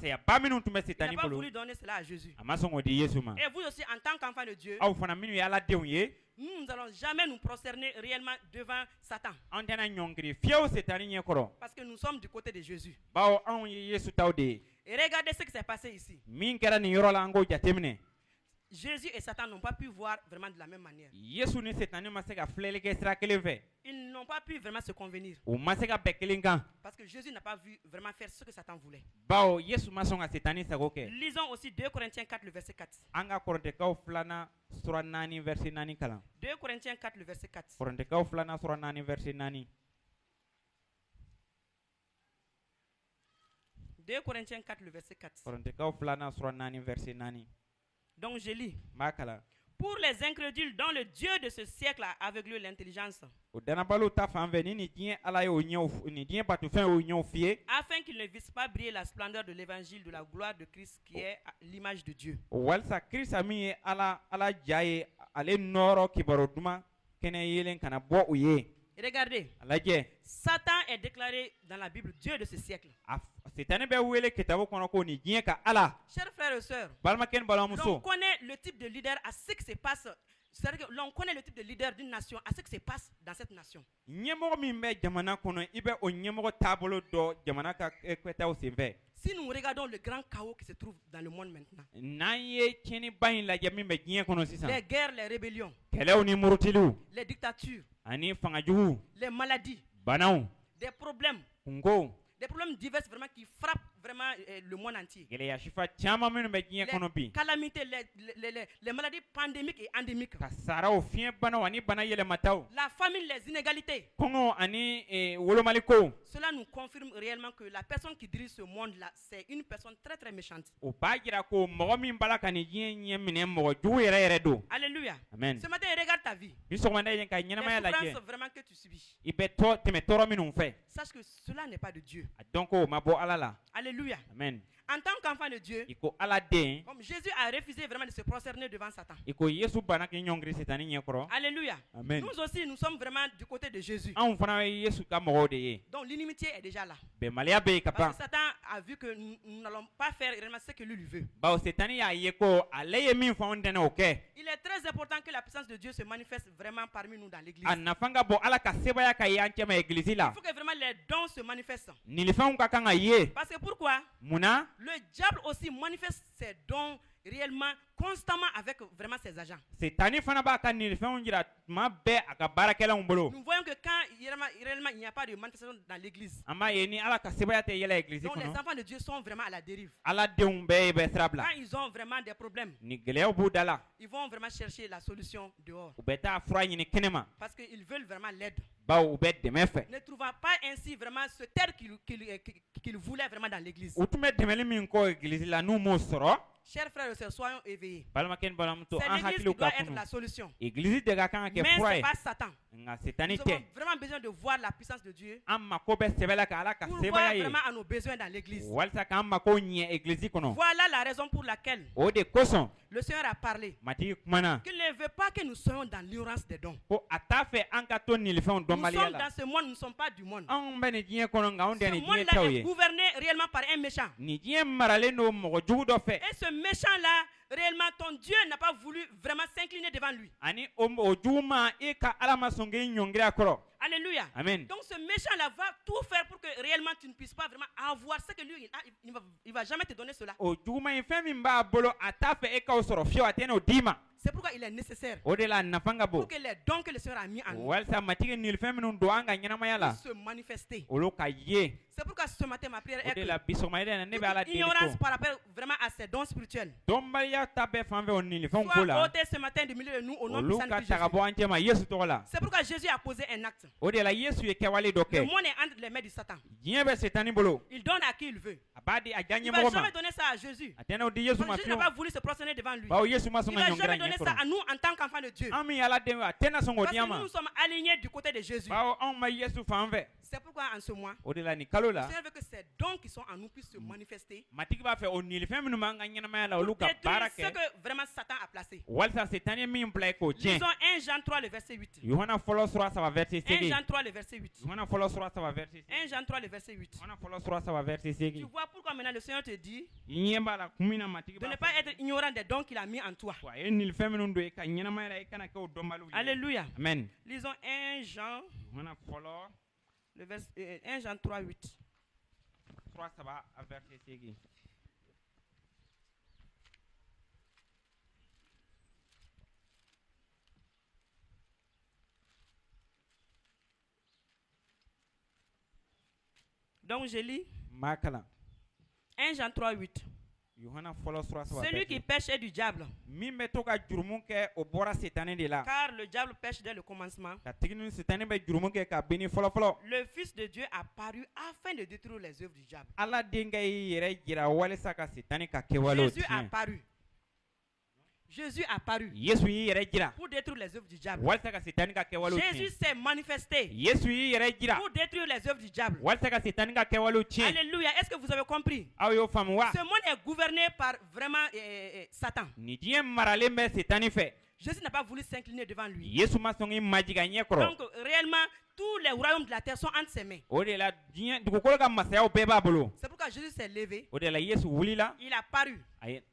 Il n'a pas voulu donner cela à Jésus. a ma sɔn di Yesu ma. Et vous aussi, en tant qu'enfant de Dieu, Aw fana minnu ye Ala denw ye, nous n'allons jamais nous prosterner réellement devant Satan. an tɛna ɲɔngiri fiyewu Setani ɲɛkɔrɔ. Parce que nous sommes du côté de Jésus. Bawo anw ye Yesu taw de ye. Et regardez ce qui s'est passé ici. Min kɛra nin yɔrɔ la an k'o jateminɛ. Jésus et Satan n'ont pas pu voir vraiment de la même manière. Yesu ni Setani ma se ka filɛli kɛ sira kelen fɛ. Ils n'ont pas pu vraiment se convenir. U ma se ka bɛn kelen kan. Parce que Jésus n'a pas vu vraiment faire ce que Satan voulait. Bawo Yesu ma sɔn ka Setani sago kɛ. Lisons aussi 2 Corinthiens 4, le verset 4. An ka Kɔrɔntɛkaw 2 sura 4 verset 4 kalan. 2 Corinthiens 4, le verset 4. Kɔrɔntɛkaw 2 sura 4 verset 4. 2 Corinthiens 4, le verset 4. Kɔrɔntɛkaw 2 sura 4 verset 4. Donc je lis. M'a kalan. Pour les incrédules dont le Dieu de ce siècle a aveuglé l'intelligence, O danabalo ta fan fɛ ni diɲɛ Ala ye o ɲɛw ni diɲɛ batufɛn y'o ɲɛw f'i ye. afin qu'ils ne vissent pas briller la splendeur de l'évangile de la gloire de Christ qui est l'image de Dieu. Walsa Krista min ye Ala ja ye ale nɔrɔ kibaro duman kɛnɛ yelen kana bɔ u ye. Et regardez, A lajɛ Satan est déclaré dans la Bible Dieu de ce siècle. Setani bɛ wele kitabu kɔnɔ ko nin diɲɛ ka Ala. Chers frères et sœurs, Balimakɛ ni l'on balimamuso. connaît le type de leader à ce qui se passe. C'est-à-dire que l'on connaît le type de leader d'une nation à ce qui se passe dans cette nation. Ɲɛmɔgɔ min bɛ jamana kɔnɔ i bɛ o ɲɛmɔgɔ taabolo dɔ jamana ka kɛtaw senfɛ. Si nous regardons le grand chaos qui se trouve dans le monde maintenant, N'an ye tiɲɛniba in lajɛ min bɛ diɲɛ kɔnɔ sisan. les guerres, les rébellions, Kɛlɛw ni murutiliw les dictatures, ani fangajugu, les maladies, banaw, des problèmes divers vraiment qui frappent vraiment le monde entier. gɛlɛya sifa caman minnu bɛ diɲɛ kɔnɔ bi. Les calamités, les maladies pandémiques et endémiques, Ka saraw, fiɲɛ banaw ani bana yɛlɛmataw. la famine, les inégalités. Kɔngɔ ani wolomaliko. Cela nous confirme réellement que la personne qui dirige ce monde-là, c'est une personne très très méchante. O b'a jira ko mɔgɔ min bala ka nin diɲɛ ɲɛ minɛ mɔgɔ jugu yɛrɛ yɛrɛ don. Alléluia. Amen. Ce matin, regarde ta vie. Ni sɔgɔmada in ka Les ɲɛnamaya lajɛ. souffrances vraiment que tu subis. I bɛ tɛmɛ tɔɔrɔ minnu fɛ. Sache que cela n'est pas de Dieu. A dɔn ko o ma bɔ Ala la. Alléluia. Amen. En tant qu'enfant de Dieu, I ko Ala den. comme Jésus a refusé vraiment de se prosterner devant Satan. I ko Yesu bana k'i ɲɔngiri Setani ɲɛkɔrɔ. Alléluia. Amen. Nous aussi, nous sommes vraiment du côté de Jésus. Anw fana ye Yesu ka mɔgɔw de ye. Donc l'inimitié est déjà là. Bɛnbaliya bɛ yen ka ban. Parce que Satan a vu que nous n'allons pas faire réellement ce que lui veut. Bawo Setani y'a ye ko ale ye min fɔ anw tɛna o kɛ. Il est très important que la puissance de Dieu se manifeste vraiment parmi nous dans l'église. A nafa ka bon Ala ka sebaya ka ye an cɛ ma egilizi la. Il faut que vraiment les dons se manifestent. Nilifɛnw ka kan ka ye. Parce que pourquoi? Munna? Le diable aussi manifeste ses dons réellement constamment avec vraiment ses agents. Setani fana b'a ka nilifɛnw jira tuma bɛɛ a ka baarakɛlaw bolo. Nous voyons que quand réellement il n'y a pas de manifestation dans l'église, An b'a ye ni Ala ka sebaya tɛ yɛlɛ egilizi donc les kɔnɔ. enfants de Dieu sont vraiment à la dérive. Ala denw bɛɛ bɛ sira bila. Quand ils ont vraiment des problèmes, Ni gɛlɛyaw b'u da la. ils vont vraiment chercher la solution dehors. U bɛ taa fura ɲini kɛnɛma. Parce qu'ils veulent vraiment l'aide. Bawo u bɛ dɛmɛ fɛ. Ne trouvant pas ainsi vraiment ce terre qu'il voulait vraiment dans l'église. U tun bɛ dɛmɛli min kɔ egilizi la n'u m'o sɔrɔ. Chers frères et sœurs, soyons éveillés. Balimakɛ ni balimamuso C'est an l'église qui hakiliw doit ka être kunu. la solution. Egilizi de ka kan ka kɛ Mais fura ce ye. n'est pas Satan. Nka Setani Nous tɛ. avons vraiment besoin de voir la puissance de Dieu An mako bɛ sɛbɛ la ka Ala ka pour voir sebaya ye. vraiment à nos besoins dans l'église. Walasa k'an mako ɲɛ egilizi kɔnɔ. Voilà la raison pour laquelle O de kosɔn le Seigneur a parlé. matigi kumana Qu'il ne veut pas que nous soyons dans l'ignorance des dons. ko a t'a fɛ an ka to nilifɛnw Nous dɔnbaliya sommes la. dans ce monde, nous ne sommes pas du monde. Anw bɛ nin diɲɛ kɔnɔ nka anw tɛ Ce nin diɲɛ monde-là taw est ye. gouverné réellement par un méchant. Nin diɲɛ maralen don mɔgɔ jugu dɔ fɛ. Et ce méchant-là, réellement, ton Dieu n'a pas voulu vraiment s'incliner devant lui. Ani o jugu ma e ka Ala ma sɔn k'i ɲɔngiri a kɔrɔ. Alléluia. Amen. Donc ce méchant-là va tout faire pour que réellement tu ne puisses pas vraiment avoir ce que lui, il va jamais te donner cela. O juguma in fɛn min b'a bolo a t'a fɛ e k'o sɔrɔ fiyewu a tɛ n'o d'i ma. C'est pourquoi il est nécessaire O de la nafa ka bon. pour que les dons que le Seigneur a mis en nous Walasa matigi nilifɛn minnu don an ka ɲɛnamaya la. puissent se manifester. Olu ka ye. C'est pourquoi ce matin ma prière O est de la que bi sɔgɔmada in na ne bɛ Ala deli ignorance ko. par rapport vraiment à ces dons spirituels Dɔnbaliya ta bɛɛ fan fɛ o nilifɛnw ko soit la. ôté ce matin du milieu de nous au nom Olu puissant de ka Christ ta ka Jésus. bɔ an cɛ ma Yesu tɔgɔ la. C'est pourquoi Jésus a posé un acte. O de la Yesu ye kɛwale dɔ Le kɛ. monde est entre les mains du Satan. Diɲɛ bɛ Setani bolo. Il donne à qui il veut. A b'a di a diya Il ne va ɲɛmɔgɔ ma. jamais donner ça à Jésus. A tɛ n'o di Yesu Parce ma que Jésus n'a fiyewu. pas voulu se prosterner devant lui. Bawo Yesu ma sɔn Il ka ne va ɲɔngiri jamais a donner ça sɔrɔ à nous en tant qu'enfants de Dieu. an min ye ala den ye a tɛna sɔn k'o Parce di an que ma nous sommes alignés du côté de Jésus. bawo anw ma yesu fan fɛ C'est pourquoi en ce mois, o de la nin kalo le la Seigneur veut que ces dons qui sont en nous puissent se manifester. matigi b'a fɛ o nilifɛn minnu b'an ka ɲɛnamaya la olu Pour ka baara détruire ce kɛ que vraiment Satan a placé. walisa setan ye min bila ye k'o tiɲɛ Lisons 1 Jean 3, le verset 8. yohana fɔlɔ sura saba verset 1 8 Jean 3, le verset 8. yohana fɔlɔ sura saba verset 1 Jean 3, le verset 8. yohana fɔlɔ sura saba verset 8 Tu vois pourquoi maintenant le Seigneur te dit i ɲɛ b'a la kun min na matigi de b'a ne fɔ pas être ignorant des dons qu'il a mis en toi. wa a ye nilifɛn minnu don i ka ɲɛnamaya la i kana kɛ o dɔnbaliw ye Alléluia. amen Lisons 1 Jean, yohana fɔlɔ le verset, 1 Jean 3, 8. sura saba a verset 8 Donc je lis maa kalan 1 Jean 3, 8. yohana fɔlɔ sura saba Celui qui verset pêche est du diable, min bɛ to ka jurumu kɛ o bɔra setani de la car le diable pêche dès le commencement. ka tigi ni setani bɛ jurumu kɛ ka bini fɔlɔfɔlɔ Le Fils de Dieu a paru afin de détruire les œuvres du diable. ala denkɛ y'i yɛrɛ jira walisa ka setani ka kɛwalew Jésus a tiɲɛ paru. Jésus a paru yesu y'i yɛrɛ jira pour détruire les œuvres du diable. walisa ka setani ka kɛwalew Jésus tiɲɛ s'est manifesté yesu y'i yɛrɛ jira pour détruire les œuvres du diable. walisa ka setani ka kɛwalew tiɲɛ Alléluia. Est-ce que vous avez compris? aw y'o faamu wa Ce monde est gouverné par vraiment Satan. nin diɲɛ maralen bɛ setani fɛ Jésus n'a pas voulu s'incliner devant lui. yesu ma sɔn k'i majigin a ɲɛ kɔrɔ Donc réellement, tous les royaumes de la terre sont entre ses mains. o de la diɲɛ dugukolo ka masayaw bɛɛ b'a bolo C'est pourquoi Jésus s'est levé. o de la yesu wulila Il a paru.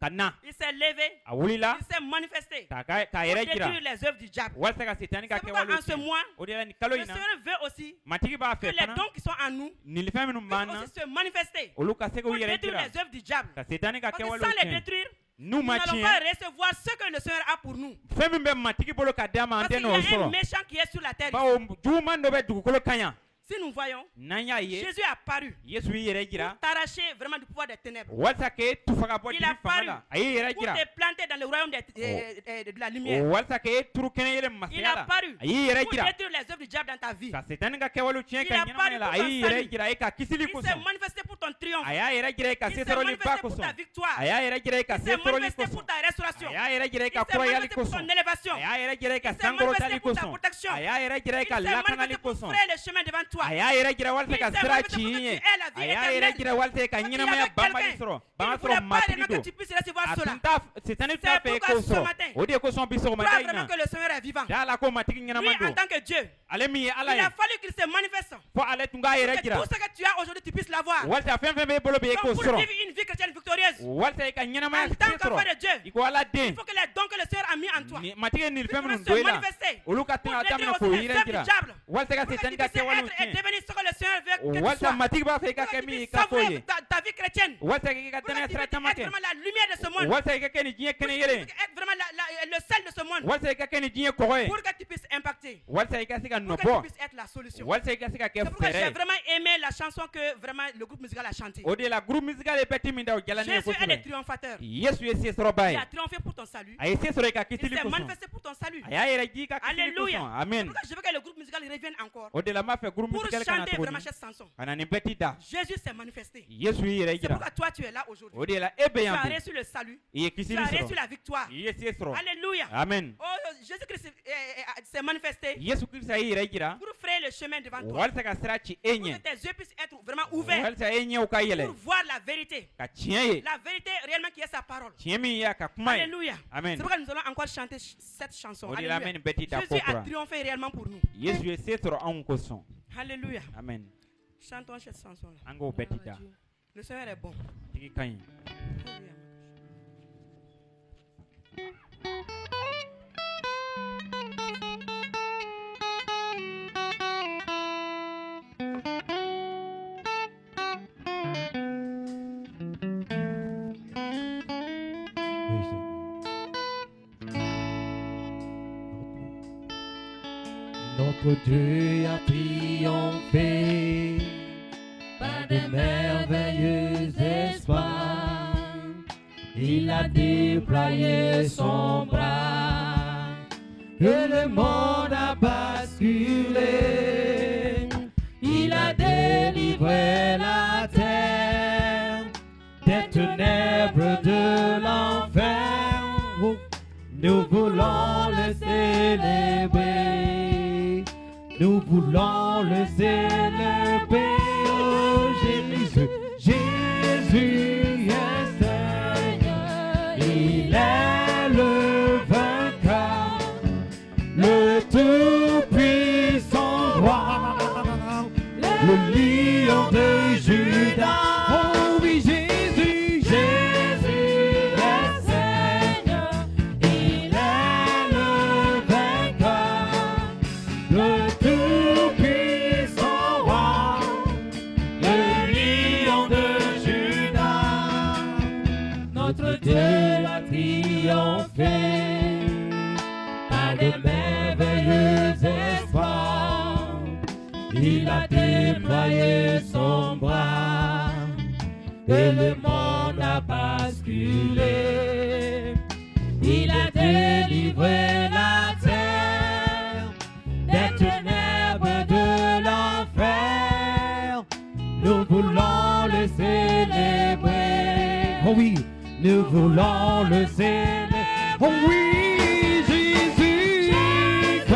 ka na Il s'est levé. a wulila Il s'est manifesté. k'a Pour yɛrɛ jira détruire les œuvres du diable. walisa ka setani ka C'est pourquoi kɛwalew en ce tiɲɛ mois, o de la nin kalo le in na Seigneur veut aussi matigi b'a que fɛ les fana dons qui sont en nous nilifɛn minnu b'an puissent na aussi se manifester. olu ka se k'u Pour yɛrɛ détruire jira les œuvres du diable. ka setani ka Parce que kɛwalew sans les tiɲɛ détruire, n'u nous ma n'allons pas tiɲɛ recevoir ce que le Seigneur a pour nous. fɛn min bɛ matigi bolo ka d'a ma an Parce tɛ qu'il y n'o a un sɔrɔ méchant qui est sur la terre. bawo juguman dɔ bɛ dugukolo kan yan Si nous voyons, n'an y'a ye Jésus a paru yesu y'i yɛrɛ pour jira t'arracher vraiment du pouvoir des ténèbres. walisa k'e tufa ka bɔ Il a dimi fanga la a y'i yɛrɛ Pour jira te planter dans le royaume de la lumière. walisa k'e turu kɛnɛyelen Il masaya a la paru a y'i yɛrɛ pour jira détruire les œuvres du diable dans ta vie. ka setani ka kɛwalew tiɲɛ Il ka a ɲɛnamaya la paru a pour y'i ton yɛrɛ salut. jira e ka kisili Il s'est kosɔn manifesté pour ton triomphe. a y'a yɛrɛ jira e ka Il s'est sesɔrɔliba manifesté pour ta kosɔn victoire. a y'a yɛrɛ jira e ka Il s'est sesɔrɔli manifesté pour kosɔn ta restauration. a y'a yɛrɛ jira e Il ka s'est kurayali manifesté pour kosɔn ton élévation. a y'a yɛrɛ jira e ka Il s'est sankɔrɔtali manifesté pour ta kosɔn protection. a y'a yɛrɛ jira e Il ka s'est lakanali manifesté pour kosɔn frayer le chemin devant toi. a y'a yɛrɛ jira walisa Il ka s'est sira manifesté ci pour que i tu ɲɛ aies la vie a y'a yɛrɛ éternelle. jira walisa ka Parce qu'il y ɲɛnamaya avait banbali quelqu'un sɔrɔ qui b'an ne sɔrɔ voulait pas matigi vraiment que don tu puisses recevoir a cela. tun t'a setani t'a fɛ e pourquoi k'o ce sɔrɔ matin, o de kosɔn bi Crois sɔgɔmada in vraiment na que le Seigneur est vivant. da la ko matigi Lui, ɲɛnama en don tant que Dieu, ale min ye ala il ye a fallu qu'il se manifeste. fo ale tun k'a yɛrɛ Que jira tout ce que tu as aujourd'hui, tu puisses l'avoir. walisa fɛn fɛn b'e bolo bi e Donc, k'o pour sɔrɔ vivre une vie chrétienne victorieuse, walisa i ka ɲɛnamaya en se tant qu'enfant sɔrɔ de Dieu, i ko ala il den faut que les dons que le Seigneur a mis en toi matigi ye nin fɛn minnu puissent don se i la manifester. olu ka Pour tɛna détruire daminɛ k'o aussi les yɛrɛ œuvres du jira diable. walisa ka Pour que tu setani ka puisses kɛwalew être et tiɲɛ devenir ce que le Seigneur veut que tu walisa sois. matigi b'a fɛ i ka Pour que kɛ tu min i puisses ka k'o ye savourer ta vie chrétienne. walisa k'i ka Pour que tɛnɛ tu sira puisses caman être kɛ vraiment la lumière de ce monde. walisa i ka kɛ nin diɲɛ kɛnɛ yelen Être vraiment le sel de ce monde. walisa i ka kɛ nin diɲɛ kɔgɔ ye Pour que tu puisses impacter. walisa i ka se ka Pour nɔ que tu bɔ puisses être la solution. walisa i ka se ka kɛ C'est pourquoi fɛɛrɛ j'ai ye vraiment aimé la chanson que vraiment le groupe musical a chantée. o de la groupe musical ye bɛti min da o jala ne ye Jésus est le kosɛbɛ triomphateur. yesu ye sesɔrɔba Il ye a triomphé pour ton salut. a ye se sɔrɔ i ka Il kisili s'est kosɔn manifesté pour ton salut. a y'a yɛrɛ ji i ka kisili Alléluia. kosɔn C'est amen pourquoi je veux que le groupe musical revienne encore o de la n b'a fɛ groupe pour musical ka na chanter vraiment tuguni cette chanson. ka na nin bɛti da Jésus s'est manifesté. yesu y'i yɛrɛ C'est jira pourquoi toi tu es là aujourd'hui. o de la e bɛ Tu yan as bi reçu le salut. i ye Tu kisili as reçu sɔrɔ la victoire. i ye se sɔrɔ Alléluia. amen Oh, Jésus-Christ s'est manifesté yesu kirisa y'i yɛrɛ jira pour frayer le chemin devant toi. walisa ka sira ci e Pour que ɲɛ tes yeux puissent être vraiment ouverts walisa e ɲɛw ka yɛlɛ pour voir la vérité. ka tiɲɛ ye La vérité réellement qui est sa parole. tiɲɛ min ye a ka kuma ye Alléluia. amen C'est pourquoi nous allons encore chanter cette chanson. o de la an bɛ Alléluia. nin bɛti da Jésus a kɔ triomphé réellement pour nous. yesu ye se sɔrɔ anw kosɔn Alléluia. amen Chantons cette chanson-là. an k'o bɛti da Le Seigneur est bon. tigi ka ɲi Notre Dieu a triomphé par de merveilleux espoirs. Il a déployé son bras et le monde a basculé. Il a délivré la terre des ténèbres de l'enfer. Nous voulons célébrer. Nous voulons le célébrer. Oh Jésus, Jésus est Seigneur. Il est le vainqueur, le tout-puissant roi, le lion de Juda. Oh oui, Jésus, Jésus est Seigneur. Il est le vainqueur, le tout-puissant roi, le lion de Juda. Notre Dieu a triomphé par de merveilleux espoirs. Il a déployé son bras et le monde a basculé. Il a délivré la terre des ténèbres de l'enfer. Nous voulons le célébrer. Oh oui, nous voulons le célébrer. Oh oui, Jésus, oh,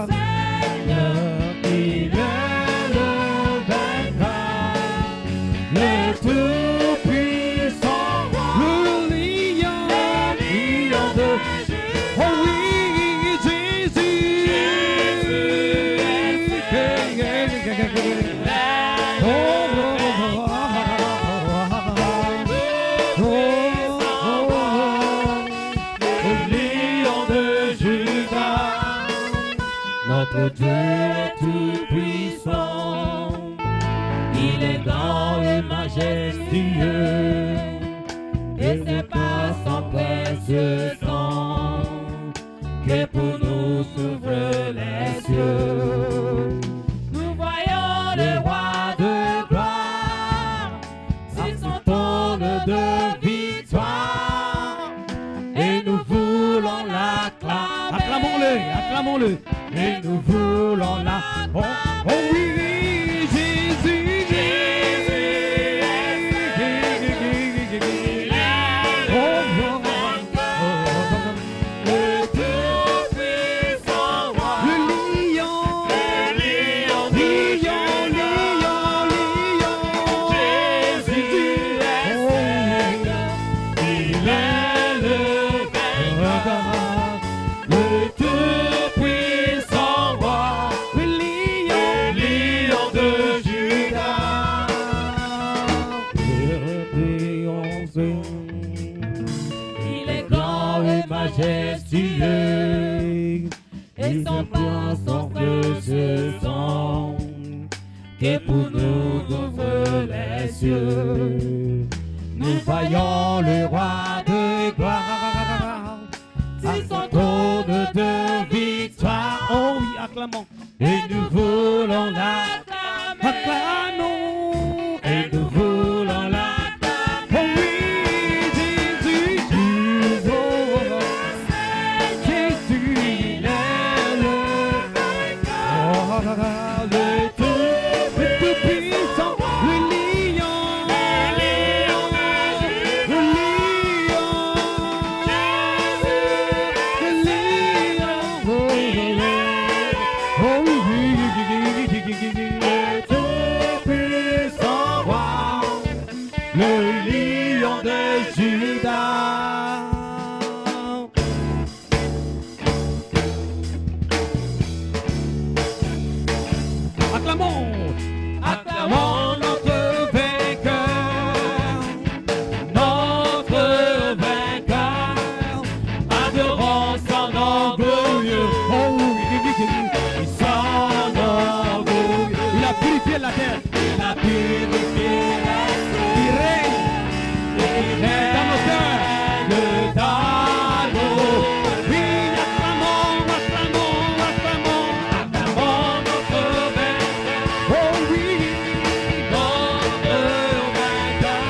Seigneur, il est le vainqueur, le tout-puissant roi, le lion de Juda. Oh oui, Jésus, notre Dieu est tout puissant, il est grand et majestueux, et c'est par son précieux sang que pour nous s'ouvrent les cieux. Nous voyons le roi de gloire, sur son trône de victoire, et nous voulons l'acclamer. Acclamons-le, acclamons-le. Et nous voulons la... Oh, oh oui, Jésus, Jésus, le tout-puissant roi, le lion, Jésus est Seigneur, il est le vainqueur, le tout-puissant roi, le lion de Juda. Il est grand et majestueux, et son plan, son précieux sang, que pour nous ouvre les cieux. Nous voyons le roi de gloire, sur son trône de victoire. Oh oui, acclamons. Et nous voulons l'acclamer. Acclamons. Et nous voulons l'acclamer. Oh oui, Jésus, Jésus, Jésus, il est le vainqueur, le tout-puissant, le lion, le lion, oh oui, le tout-puissant roi, le lion de Juda. Acclamons, acclamons notre vainqueur, notre vainqueur. Adorons son nom glorieux. Oh oui, son nom glorieux. Il a purifié la terre. Il a purifié la terre. Il règne. Il règne dans nos cœurs. Le dans oui, acclamons, acclamons, acclamons, acclamons notre vainqueur. Oh oui, notre vainqueur.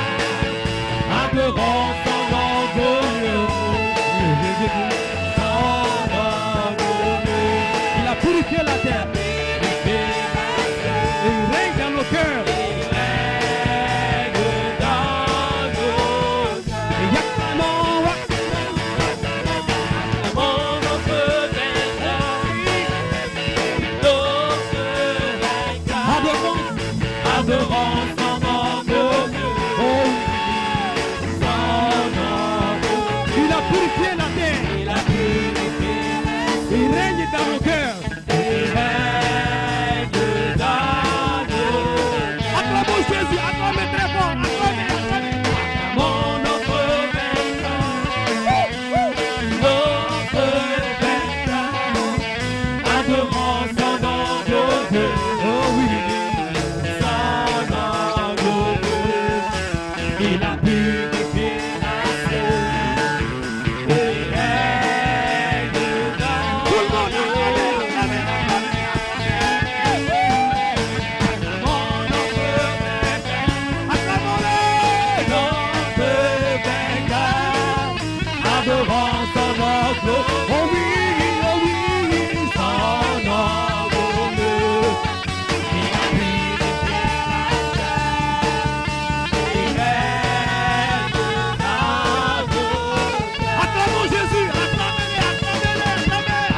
Adorons son nom glorieux. Il a purifié la terre. Il règne dans nos cœurs. Et acclamons notre vainqueur. Il a purifié la terre. Il règne dans Tout le monde, adorant son nom, oh oui, son nom glorieux. Il a purifié la terre, il règne dans nos cœurs. acclamons Jésus,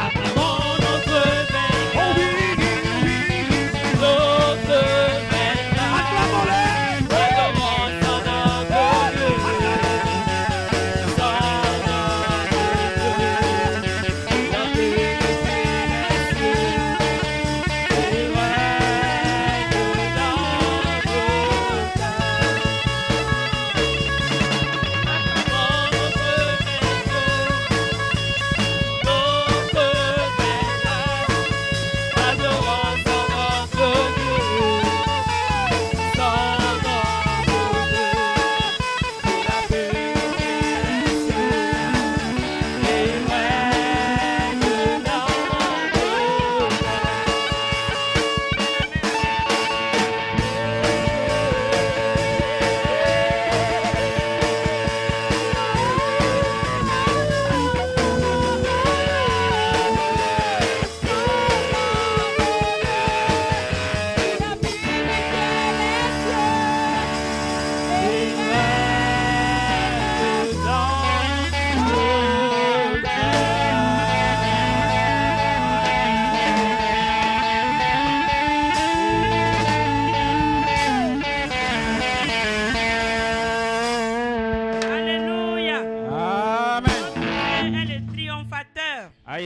Acclamons notre Vainqueur, oh oui, notre Vainqueur. acclamons-le. Adorant son nom glorieux.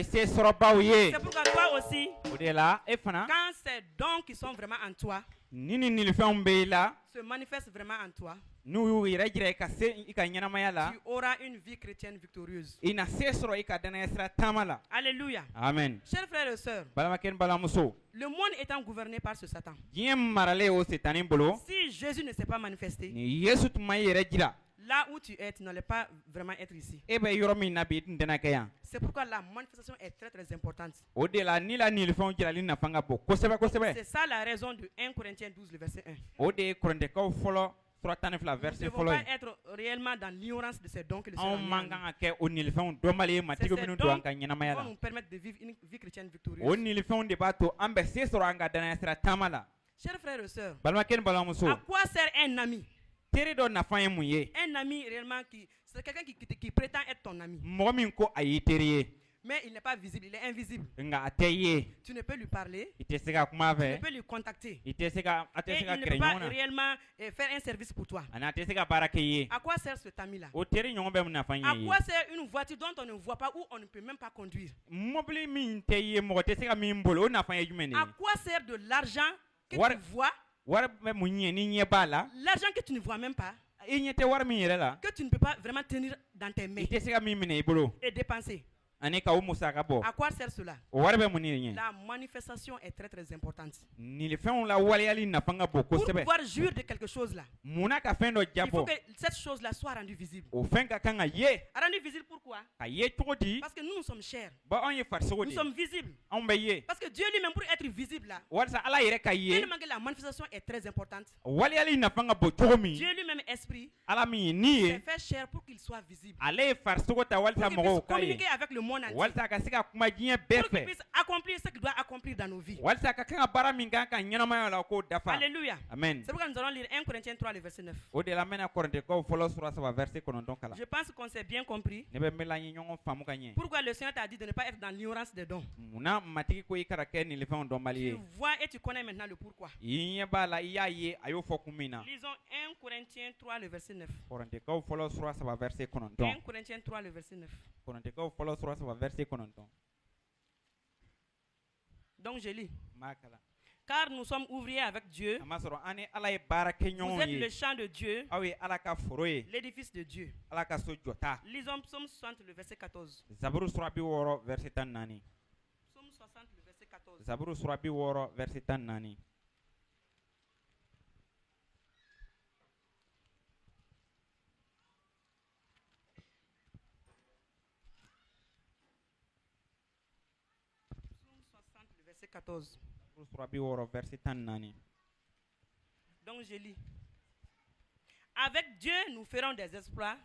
se sɔrɔ baw ye. C'est pourquoi toi aussi, O de la e fana quand ces dons qui sont vraiment en toi ni nilifɛnw bɛ i la se manifestent vraiment en toi, n'u y'u yɛrɛ jira i ka se i ka ɲɛnamaya la tu auras une vie chrétienne victorieuse. i na se sɔrɔ i ka danaya sira taama la. Alléluia. Amen. Chers frères et sœurs, Balimakɛ ni balimamuso le monde étant gouverné par ce Satan, diɲɛ maralen o Setani bolo si Jésus ne s'est pas manifesté, ni Yesu tun ma i yɛrɛ jira là où tu es, tu n'allais pas vraiment être ici. e bɛ yɔrɔ min na bi i tun tɛna kɛ yan. C'est pourquoi la manifestation est très très importante. O de la ni la nilifɛnw jirali nafa ka bon kosɛbɛ kosɛbɛ. C'est ça la raison de 1 Corinthiens 12, le verset 1. O de ye Korintɛkaw fɔlɔ sura 12 Nous ne verset devons fɔlɔ pas ye. être réellement dans l'ignorance de ces dons que le Seigneur Anw nous man a kan donnés. ka kɛ o nilifɛnw dɔnbali ye C'est matigi ces minnu dons don an ka qui ɲɛnamaya vont la. nous permettre de vivre une vie chrétienne O victorieuse. nilifɛnw de b'a to an bɛ se sɔrɔ an ka danaya sira taama la. Chers frères et sœurs, Balimakɛ ni balimamuso à quoi sert un ami? teri dɔ nafa ye mun ye? Un ami réellement c'est quelqu'un qui prétend être ton ami, Mɔgɔ min ko a y'i teri ye mais il n'est pas visible, il est invisible. nka a tɛ i ye Tu ne peux lui parler, i tɛ se ka kuma a tu ne fɛ peux lui contacter. i tɛ se ka a tɛ Et se ka il ne gɛrɛ peut pas ɲɔgɔn na réellement faire un service pour toi. ani a tɛ se ka baara kɛ i ye. À quoi sert cet ami-là? O teri ɲɔgɔn bɛ mun nafa À ɲɛ i ye? quoi sert une voiture dont on ne voit pas ou on ne peut même pas conduire? Mɔbili min tɛ i ye mɔgɔ tɛ se ka min bolo o nafa ye jumɛn de À ye? quoi sert de l'argent que What- tu vois, Wari bɛ mun ɲɛ ni ɲɛ b'a la l'argent que tu ne vois même pas, i ɲɛ tɛ wari min yɛrɛ la que tu ne peux pas vraiment tenir dans tes mains i tɛ se ka min minɛ i bolo et dépenser? ani ka o musaka bɔ À quoi sert cela? o wari bɛ mun de ɲɛ? La manifestation est très très importante. Nilifɛnw la waleyali nafa ka bon Pour kosɛbɛ. pouvoir jouir de quelque chose là, Munna ka fɛn dɔ il faut jabɔ que cette chose là soit rendue visible. o fɛn ka kan ka ye Rendue visible pourquoi? ka ye cogo di? Parce que nous sommes chers, Ba anw ye farisogo nous de sommes visibles. anw bɛ ye Parce que Dieu lui-même pour être visible là, walasa ala yɛrɛ ka ye tellement que la manifestation est très importante. waleyali nafa ka bon cogo min Dieu lui-même esprit ala min ye ni s'est ye fait cher pour qu'il soit visible. ale ye farisogo ta Pour walasa qu'il puisse mɔgɔw ka ye communiquer avec le monde entier. walasa a ka se ka kuma diɲɛ bɛɛ Pour qu'il fɛ puisse accomplir ce qu'il doit accomplir dans nos vies. walasa a ka kan ka baara min kan ka ɲɛnamaya la o k'o dafa. Alléluia. Amen. C'est pourquoi nous allons lire 1 Corinthiens 3, le verset 9. O de la n bɛna Korintɛkaw fɔlɔ sura 3 verset 9 kalan. Je pense qu'on s'est bien compris. Ne bɛ n bɛ la n ye ɲɔgɔn faamu ka ɲɛ. Pourquoi le Seigneur t'a dit de ne pas être dans l'ignorance des dons. Munna matigi ko i kana kɛ nilifɛnw dɔnbali Tu ye? vois et tu connais maintenant le pourquoi. I ɲɛ b'a la i y'a ye a y'o fɔ kun min na. Lisons 1 Corinthiens 3, le verset 9. Korintɛkaw fɔlɔ sura 3 verset 9. 1 Corinthiens 3, le verset 9. Korintɛkaw fɔlɔ sura 3 verset 9. Donc je lis. N b'a kalan. Car nous sommes ouvriers avec Dieu. A ma sɔrɔ an ni ala ye baara kɛ Vous ɲɔgɔnw êtes le ye. champ de Dieu, Aw ye ala ka foro ye, l'édifice de Dieu. ala ka so jɔta. Lisons Psaume 60, le verset 14. Zaburu sura 60 verset 14. Psaume 60, le verset 14. Zaburu sura 60 verset 14. 14. verset 14. Donc je lis. Avec Dieu, nous ferons des exploits.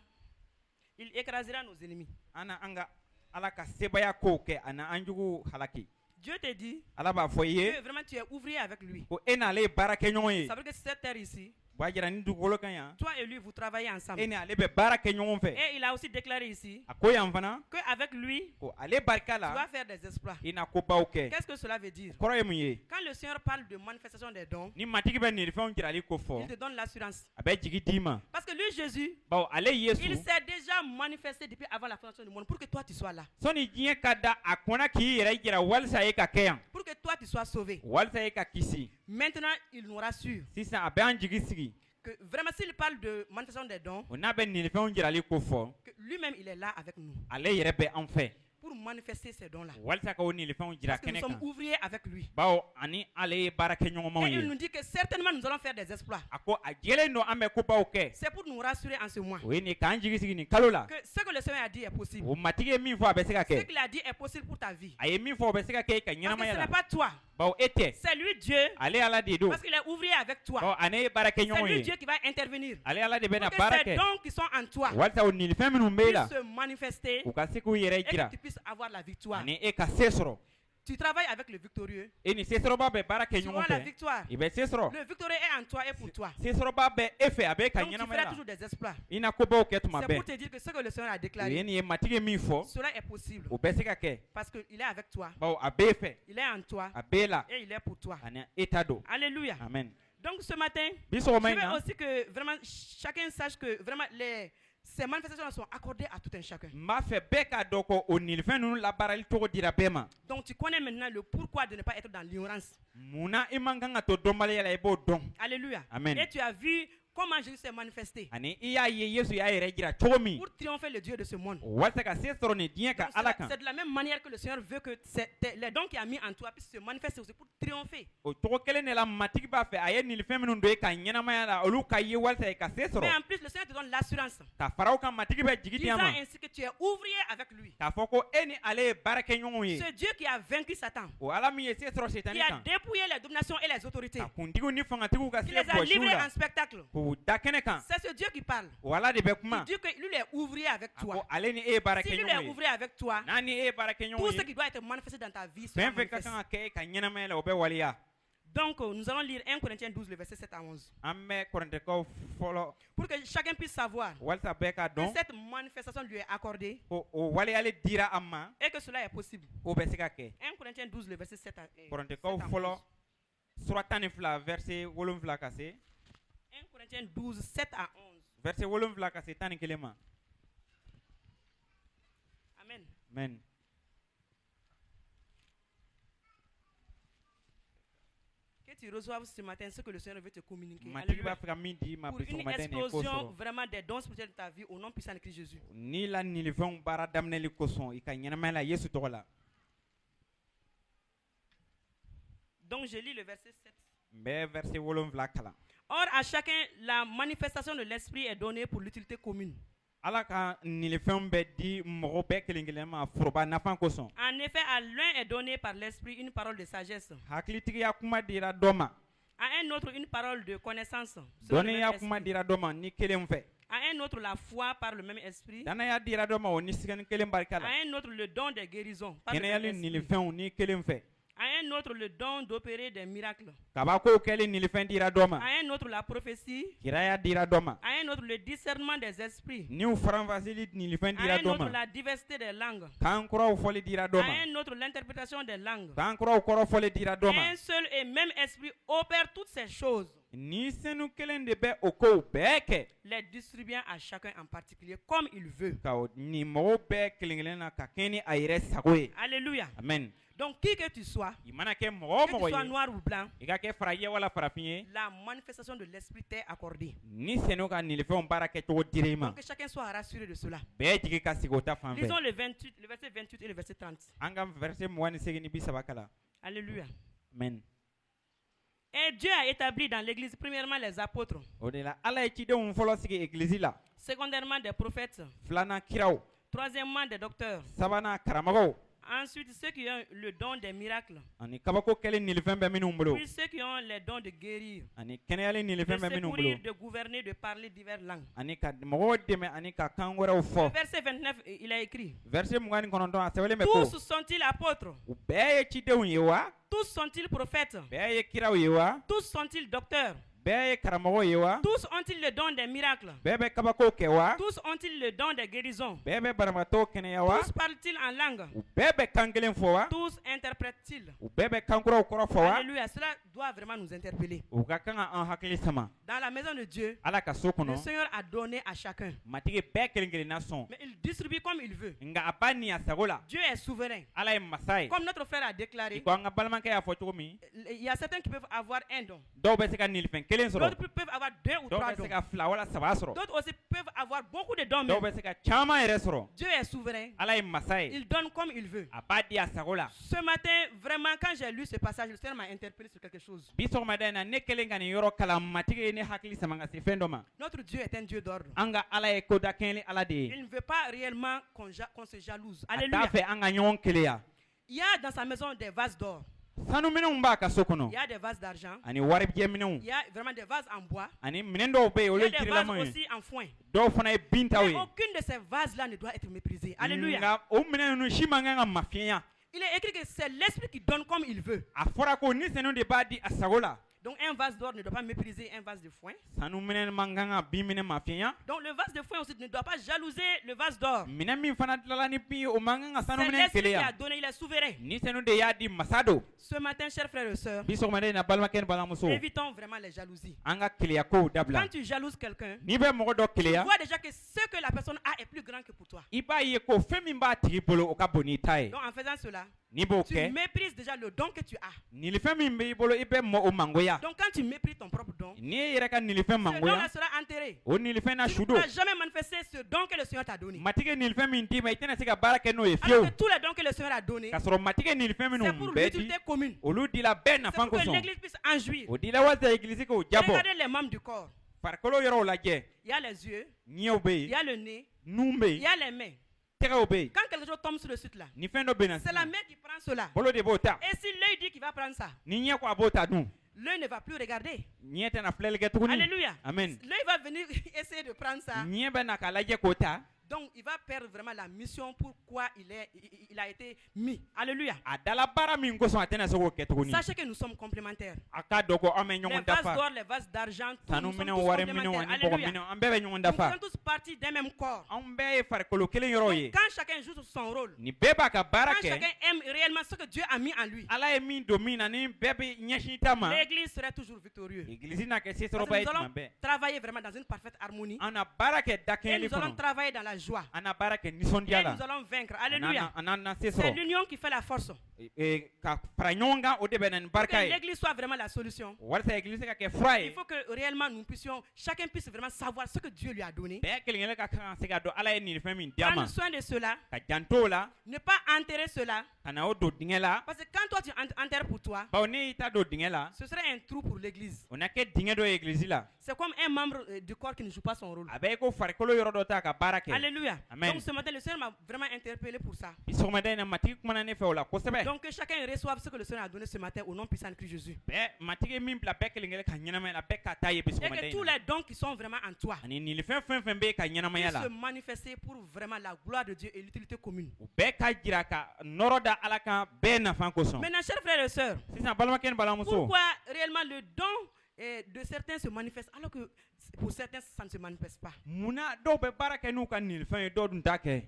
Il écrasera nos ennemis. Ana anga alaka sebaya ko ke ana anjugu halaki. Dieu te dit Alaba foye que vraiment tu es ouvrier avec lui. ko enale barake nyonye. Ça veut dire que cette terre ici, Wajira ni dugolo kanya. toi et lui, vous travaillez ensemble. Ene ale be barake nyon fe. Et il a aussi déclaré ici Akoya mfana qu'avec lui, ko ale tu barkala vas faire des exploits. ina ko bauke. Qu'est-ce que cela veut dire? Koroye muye. Quand le Seigneur parle de manifestation des dons, Ni matiki be ni fon jirali ko fo. il te donne l'assurance. Abe jigi dima. Parce que lui, Jésus, Bawo ale il Yesu. s'est déjà manifesté depuis avant la fondation du monde pour que toi tu sois là. Soni jiye kada akona ki yere jira walsa e ka keyan. Pour que toi tu sois sauvé. Walsa e ka kisi. Maintenant, il nous rassure Sisa abe anjigi sigi. que vraiment s'il parle de manifestation des dons, Ona be ni fon jirali ko fo. que lui-même il est là avec nous Ale yere be an fe. pour manifester ces dons-là. Walsa ka woni fon jira Parce que nous kene sommes kan. ouvriers avec lui. Bawo ani ale barake nyon mo Et il ye. nous dit que certainement nous allons faire des exploits. Ako ajele no ame ko bauke. C'est pour nous rassurer en ce mois. Oui ni kan jigi sigi ni kalola. Que ce que le Seigneur a dit est possible. O matiki min fo abe se ka Ce ke. qu'il a dit est possible pour ta vie. Aye min fo abe se ka ke ka Parce nyana que ce mayala. n'est pas toi. Bawo ete. C'est lui Dieu. Ale ala de do. Parce qu'il est ouvrier avec toi. Bawo ane barake C'est nyon lui ye. Dieu qui va intervenir. Ale ala de be na Pour que ces barake. dons qui sont en toi Walsa o ni fɛn minnu bɛ la puissent se manifester u ka se k'u yɛrɛ et que jira tu puisses avoir la victoire. ani e ka se sɔrɔ Tu travailles avec le victorieux. e ni sesɔrɔba bɛ baara kɛ Tu ɲɔgɔn auras la fɛ victoire. i bɛ se sɔrɔ Le victorieux est en toi et pour toi. sesɔrɔba bɛ e fɛ a bɛ ka Donc tu ɲɛnamaya feras la toujours des exploits. i na kobaw kɛ tuma C'est bɛɛ pour te dire que ce que le Seigneur a u ye déclaré, nin ye matigi ye min fɔ cela est possible. o bɛ se ka kɛ Parce qu'il est avec toi. bawo a b'e fɛ Il est en toi. a b'e la Et il est pour toi. ani e ta don Alléluia. amen Donc ce matin, bi je sɔgɔma in veux na aussi que vraiment chacun sache que vraiment ces manifestations sont accordées à tout un chacun. n b'a fɛ bɛɛ k'a dɔn ko o nilifɛn ninnu labaarali cogo dira bɛɛ ma Donc tu connais maintenant le pourquoi de ne pas être dans l'ignorance. munna i man kan ka to dɔnbaliya la i b'o dɔn Alléluia. Amen. Et tu as vu comment Jésus s'est manifesté ani i y'a ye yesu y'a yɛrɛ jira cogo min pour triompher le Dieu de ce monde. walasa ka se sɔrɔ nin diɲɛ ka Donc, ala kan c'est de la même manière que le Seigneur veut que les dons qu'il a mis en toi puissent se manifester aussi pour triompher. o cogo kelen de la matigi b'a fɛ a ye nin fɛn minnu don e ka ɲɛnamaya la olu ka ye walasa e ka se Mais sɔrɔ en plus, le Seigneur te donne l'assurance, ka fara o kan matigi bɛ jigi disant diɲɛ ma ainsi que tu es ouvrier avec lui. k'a fɔ ko e ni ale ye baarakɛɲɔgɔnw ye Ce Dieu qui a vaincu Satan, o ala min ye se sɔrɔ setani qui a kan dépouillé les dominations et les autorités, ka kuntigiw ni fangatigiw ka qui se les a bɔsiw livrés la en spectacle. k'u da kɛnɛ kan C'est ce Dieu qui parle. o ala de bɛ Il kuma dit que lui il est ouvrier avec a ko toi. ale ni e ye Si lui est baarakɛɲɔgɔn ye ouvrier avec toi, n'a ni e ye tout baarakɛɲɔgɔn ce ye qui doit être manifesté dans ta vie sera fɛn fɛn ka manifesté. kan ka kɛ e ka ɲɛnamaya la o bɛ waleya Donc nous allons lire 1 Corinthiens 12, le verset 7 à 11. an bɛ kɔrɔntɛkaw fɔlɔ Pour que chacun puisse savoir walasa bɛɛ k'a que dɔn cette manifestation lui est accordée ko o waleyali dira an ma et que cela est possible. o bɛ se ka kɛ 1 Corinthiens 12, le verset 7 à 11. kɔrɔntɛkaw fɔlɔ sura 12 verset 7 ka se 1 Corinthiens 12, 7 à 11. verset 7 ka se 11 ma Amen. amen Que tu reçoives ce matin ce que le Seigneur veut te communiquer. matigi Alléluia. b'a fɛ ka min di ma Pour bi une sɔgɔmada in na i k'o explosion sɔrɔ vraiment des dons spirituels de ta vie au nom puissant de Christ Jésus. n'i la nilifɛnw baara daminɛli kosɔn i ka ɲɛnamaya la yesu tɔgɔ la Donc je lis le verset 7. n bɛ verset 7 kalan Or, à chacun, la manifestation de l'esprit est donnée pour l'utilité commune. ala ka nilifɛnw bɛ di mɔgɔ bɛɛ kelen kelen ma foroba nafan kosɔn En effet, à l'un est donné par l'esprit une parole de sagesse, hakilitigiya kuma dira dɔ ma à un autre une parole de connaissance, selon le même dɔnniya kuma esprit. dira dɔ ma ni kelen fɛ À un autre la foi par le même esprit, danaya dira dɔ ma o ni sigani kelen barika à la un autre le don des guérisons par le kɛnɛyali même esprit, nilifɛnw ni kelen fɛ à un autre le don d'opérer des miracles, kabakow kɛli nilifɛn dira dɔ ma à un autre la prophétie, kiraya dira dɔ ma à un autre le discernement des esprits, niw faranfasili nilifɛn dira à un dɔ autre ma la diversité des langues, kan kuraw fɔli dira dɔ à ma un autre l'interprétation des langues. kan kuraw kɔrɔ fɔli dira dɔ ma Un seul et même esprit opère toutes ces choses, ni senu kelen de bɛ o kow bɛɛ kɛ les distribuant à chacun en particulier comme il veut. ka o nin mɔgɔw bɛɛ kelen kelen na ka kɛ ni a yɛrɛ sago ye Alléluia. amen Donc qui que tu sois, i mana kɛ mɔgɔ o que tu mɔgɔ sois ye noir ou blanc, i ka kɛ farajɛ wala farafin ye la manifestation de l'esprit t'est accordée. ni senu ka nilifɛnw baara kɛcogo dira i ma Donc que chacun soit rassuré de cela. bɛɛ jigi ka sigi o ta fan Lisons fɛ le verset 28 et le verset 30. an ka verset 28 ni 30 kalan Alléluia. amen Et Dieu a établi dans l'église premièrement les apôtres, o de la ala ye cidenw fɔlɔ sigi egilizi la secondairement des prophètes, filanan kiraw troisièmement des docteurs, sabanan karamɔgɔw Ensuite, ceux qui ont le don des miracles. ani kabako kɛlen nilifɛn bɛ minnu bolo Puis ceux qui ont les dons de guérir, ani kɛnɛyalen de nilifɛn bɛ minnu bolo secourir, de gouverner, de parler diverses langues. ani ka mɔgɔw dɛmɛ ani ka kan wɛrɛw Le fɔ verset 29, il a écrit, verset 29 a sɛbɛnlen bɛ ko tous sont-ils apôtres? u bɛɛ ye cidenw ye wa Tous sont-ils prophètes? bɛɛ ye kiraw ye wa Tous sont-ils docteurs? bɛɛ ye karamɔgɔw ye wa Tous ont-ils le don des miracles? bɛɛ bɛ kabakow kɛ wa Tous ont-ils le don des guérisons? bɛɛ bɛ banabaatɔw kɛnɛya wa Tous parlent-ils en langue? u bɛɛ bɛ kan kelen fɔ wa Tous interprètent-ils? u bɛɛ bɛ kan kuraw kɔrɔ fɔ wa Alléluia, cela doit vraiment nous interpeller. u ka kan ka an hakili sama Dans la maison de Dieu, ala ka so le kɔnɔ Seigneur a donné à chacun. matigi bɛɛ kelen kelenna sɔn Mais il distribue comme il veut. nka a b'a ni a sago la Dieu est souverain. ala ye masa ye Comme notre frère a i déclaré, ko an ka balimakɛ y'a fɔ cogo min il y a certains qui peuvent avoir un don. dɔw bɛ se ka nilifɛn kelen sɔrɔ D'autres peuvent avoir deux ou dɔw trois bɛ se dons. ka fila wala saba sɔrɔ D'autres aussi peuvent avoir beaucoup de dons. dɔw Même. bɛ se ka caman yɛrɛ sɔrɔ Dieu est souverain. ala ye masa ye Il donne comme il veut. a b'a di a sago la Ce matin, vraiment, quand j'ai lu ce passage, le Seigneur m'a interpellé sur quelque chose. bi sɔgɔmada in na ne kelen ka nin yɔrɔ kalan matigi ye ne hakili sama ka se fɛn dɔ ma Notre Dieu est un Dieu d'ordre. an ka ala ye koda kɛɲɛli ala de ye Il ne veut pas réellement qu'on se jalouse. a t'a Alléluia. fɛ an ka ɲɔgɔn keleya Il y a dans sa maison des vases d'or. sanuminɛnw b'a ka so Il kɔnɔ y a des vases d'argent. ani warijɛminɛw Il y a vraiment des vases en bois. ani minɛn dɔw bɛ yen Il olu y a ye des vases jirilama ye aussi en foin. dɔw fana ye bintaw Mais ye aucune de ces vases-là ne doit être méprisée. Alléluia. nka o minɛn ninnu si man kan ka mafiɲɛya Il est écrit que c'est l'esprit qui donne comme il veut. a fɔra ko ni sɛnɛw de b'a di a sago la Donc un vase d'or ne doit pas mépriser un vase de foin. sanu minɛn man kan ka bin minɛ mafiɲɛya Donc le vase de foin aussi ne doit pas jalouser le vase d'or. minɛn min fana tilala ni bin ye o man kan ka sanu C'est minɛn l'esprit qui a keleya donné, il est souverain. ni sɛnɛw de y'a di masa do Ce matin, chers frères et sœurs, bi sɔgɔmada in na balimakɛ ni balimamuso évitons vraiment les jalousies. an ka keleya kow dabila Quand tu jalouses quelqu'un, n'i bɛ mɔgɔ dɔ tu keleya vois déjà que ce que la personne a est plus grand que pour toi. i b'a ye ko fɛn min b'a tigi bolo o ka bon n'i ta ye Donc en faisant cela, n'i b'o tu kɛ méprises déjà le don que tu as. nilifɛn min b'i bolo i bɛ mɔ o mangoya Donc quand tu méprises ton propre don, n'i ye i yɛrɛ ka nilifɛn ce don-là mangoya sera enterré. o nilifɛn na Tu su ne do pourras jamais manifester ce don que le Seigneur t'a donné. matigi ye nilifɛn min d'i ma i tɛna se ka baara kɛ n'o ye Alors fiyewu que tous les dons que le Seigneur a donnés, k'a sɔrɔ matigi ye nilifɛn c'est minnu pour bɛɛ di l'utilité commune. olu dila bɛɛ C'est nafan pour que kosɔn l'Église puisse en jouir. o dila walasa egilisi k'o jabɔ Regardez les membres du corps. farikolo yɔrɔw lajɛ Il y a les yeux, ɲɛw bɛ il y yen a le nez, nun bɛ il y yen a les mains. tɛgɛw bɛ yen Quand quelque chose tombe sur le site là, ni fɛn dɔ bɛ na c'est la sisan main qui prend cela. bolo de b'o ta Et si l'œil dit qu'il va prendre ça, ni ɲɛ ko a b'o ta dun l'œil ne va plus regarder. ɲɛ tɛna filɛli kɛ tuguni Alléluia. amen L'œil va venir essayer de prendre ça. ɲɛ bɛ na k'a lajɛ k'o ta Donc il va perdre vraiment la mission pour quoi il a été mis. Alléluia. a dala baara min kosɔn a tɛna se k'o kɛ tuguni Sachez que nous sommes complémentaires. a k'a dɔn ko an bɛ Les ɲɔgɔn vases dafa d'or, les vases d'argent, tous, nous sanu sommes minɛnw tous wari minɛnw complémentaires. ani bɔgɔ Alléluia. minɛnw an bɛɛ bɛ ɲɔgɔn Nous dafa faisons tous partie d'un même corps. anw bɛɛ ye farikolo kelen yɔrɔw ye Donc, quand chacun joue son rôle, nin bɛɛ b'a ka baara quand kɛ chacun aime réellement ce que Dieu a mis en lui, ala ye min don min na ni bɛɛ bɛ ɲɛsin ta ma l'Église serait toujours victorieuse. egilisi n'a kɛ Parce que sesɔrɔba ye nous tuma allons bɛɛ travailler vraiment dans une parfaite harmonie. an na baara kɛ Et dakɛɲɛli nous allons kɔnɔ travailler dans la joie. an na baara kɛ Et nisɔndiya la nous allons vaincre. Alléluia. an n'an se C'est sɔrɔ l'union qui fait la force. ka fara ɲɔgɔn kan o de bɛ na nin Pour barika que ye l'Église soit vraiment la solution. walasa egilisi ka kɛ fura Il ye faut que réellement nous puissions, chacun puisse vraiment savoir ce que Dieu lui a donné. bɛɛ kelen kelen ka kan ka se ka dɔn ala ye nin fɛn min d'a ma Prendre soin de cela. ka janto o la Ne pas enterrer cela. ka na o don dingɛ la Parce que quand toi tu enterres pour toi, bawo ne y'i ta don dingɛ la ce serait un trou pour l'Église. o na kɛ dingɛ dɔ ye egilisi la C'est comme un membre du corps qui ne joue pas son rôle. a bɛ i ko farikolo yɔrɔ dɔ ta ka baara kɛ Alléluia. Amen. Donc ce matin, le Seigneur m'a vraiment interpellé pour ça. bi sɔgɔmada in na matigi kumana ne fɛ o la kosɛbɛ Donc que chacun reçoive ce que le Seigneur a donné ce matin au nom puissant de Christ Jésus. bɛɛ matigi ye min bila bɛɛ kelen kelen ka ɲɛnamaya la bɛɛ ka taa ye bi Et sɔgɔmada que in tous na les dons qui sont vraiment en toi ani nin fɛn fɛn fɛn bɛ yen ka ɲɛnamaya puissent la se manifester pour vraiment la gloire de Dieu et l'utilité commune. u bɛɛ ka jira ka nɔrɔ da ala kan bɛɛ nafan kosɔn Maintenant, chers frères et sœurs, sisan balimakɛ ni balimamuso pourquoi réellement le don de certains se manifeste alors que pour certains ça ne se manifeste pas? munna dɔw bɛ baara kɛ n'u ka nin fɛn ye dɔw dun t'a kɛ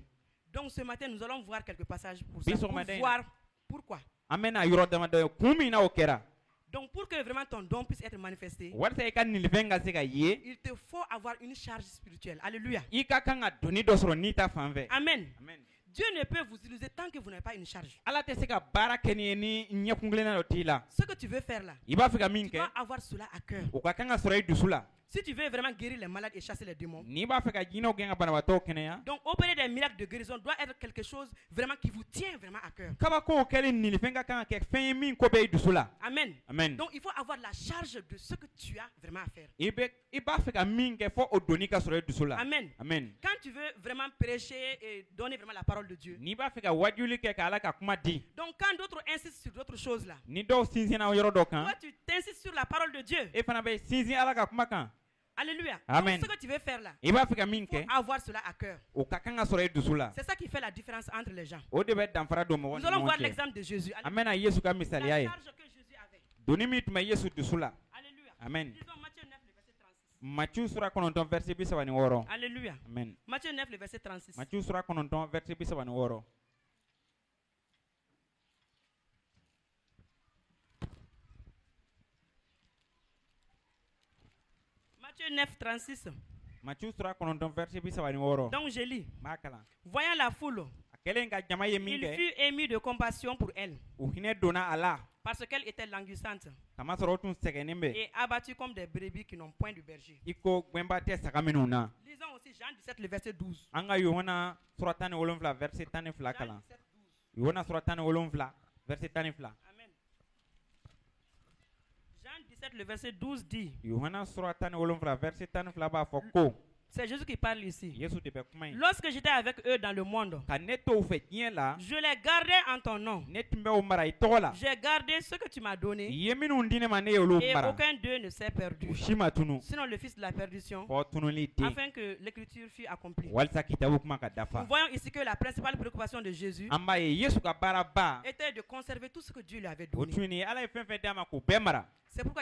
Donc ce matin, nous allons voir quelques passages pour Bi ça, pour sɔgɔmada in na. voir pourquoi. an bɛna yɔrɔ damadɔ ye kun min na o kɛra Donc pour que vraiment ton don puisse être manifesté, walasa i ka nin fɛn ka se ka ye il te faut avoir une charge spirituelle. Alléluia. i ka kan ka doni dɔ sɔrɔ n'i ta fan fɛ Amen. Amen. Dieu ne peut vous utiliser tant que vous n'avez pas une charge. ala tɛ se ka baara kɛ ni ye ni ɲɛkunkilenna dɔ t'i la Ce que tu veux faire là, i b'a fɛ ka min tu kɛ dois avoir cela à cœur. o ka kan ka sɔrɔ i dusu la Si tu veux vraiment guérir les malades et chasser les démons, n'i b'a fɛ ka jinɛw gɛn ka banabaatɔw kɛnɛya, donc opérer des miracles de guérison doit être quelque chose vraiment qui vous tient vraiment à cœur. kabakow kɛli nilifɛn ka kan ka kɛ fɛn ye min ko bɛ i dusu la. Amen. Amen. Donc il faut avoir la charge de ce que tu as vraiment à faire. I b'a fɛ ka min kɛ fɔ o doni ka sɔrɔ i dusu la. Amen. Amen. Quand tu veux vraiment prêcher et donner vraiment la parole de Dieu, N'i b'a fɛ ka wajuli kɛ ka Ala ka kuma di, donc quand d'autres insistent sur d'autres choses là, ni dɔw sinsinna yɔrɔ dɔ kan, toi tu t'insistes sur la parole de Dieu. e fana bɛ sinsin Ala ka kuma kan. Alléluia. Amen. Donc ce que tu veux faire là, I b'a fɛ ka min il faut kɛ, avoir cela à cœur. o ka kan ka sɔrɔ i dusu la. C'est ça qui fait la différence entre les gens. O de bɛ danfara don mɔgɔ Nous ni allons ɲɔgɔn voir cɛ. l'exemple de Jésus. An bɛna Yesu ka misaliya La ye. charge que Jésus avait. Doni min tun bɛ Yesu dusu la. Alléluia. Amen. Lisons Matthieu 9, le verset 36. Matthieu sura 9 verset 36. Alléluia. Amen. Matthieu 9, le verset 36. Matthieu sura 9 verset 36. Matthieu 9, 36. Matthieu sura 9 verset 36. Donc je lis. M'a kalan. Voyant la foule, A kɛlen ka jama ye min il kɛ, fut ému de compassion pour elle, u hinɛ donna a la. parce qu'elle était languissante Kamasɔrɔ o tun sɛgɛnnen bɛ et abattue comme des brebis qui n'ont point de berger. i ko gwɛnba tɛ saga minnu na. Lisons aussi Jean 17, le verset 12. An ka Yohana sura 17 verset 12 Jean kalan. 17, 12. Yohana sura 17 verset 12. Amen. Jean 17, le verset 12 dit, Yohana sura 17 verset 12 b'a fɔ ko c'est Jésus qui parle ici. Yesu de bɛ kuma in. Lorsque j'étais avec eux dans le monde, Ka ne to u fɛ diɲɛ la, je les gardais en ton nom. ne tun bɛ o mara i tɔgɔ la. J'ai gardé ce que tu m'as I donné ye minnu di ne ma ne y'olu et mara. aucun d'eux ne s'est perdu. U si ma tunu. Sinon le fils de la perdition, Fɔ tunuli tɛ. afin que l'écriture fût accomplie. Walisa kitabu kuma ka Nous dafa. voyons ici que la principale préoccupation de Jésus An b'a ye Yesu ka baaraba était de conserver tout ce que Dieu lui avait o donné. tun ye Ala ye fɛn fɛn d'a ma k'o bɛɛ mara. C'est pourquoi il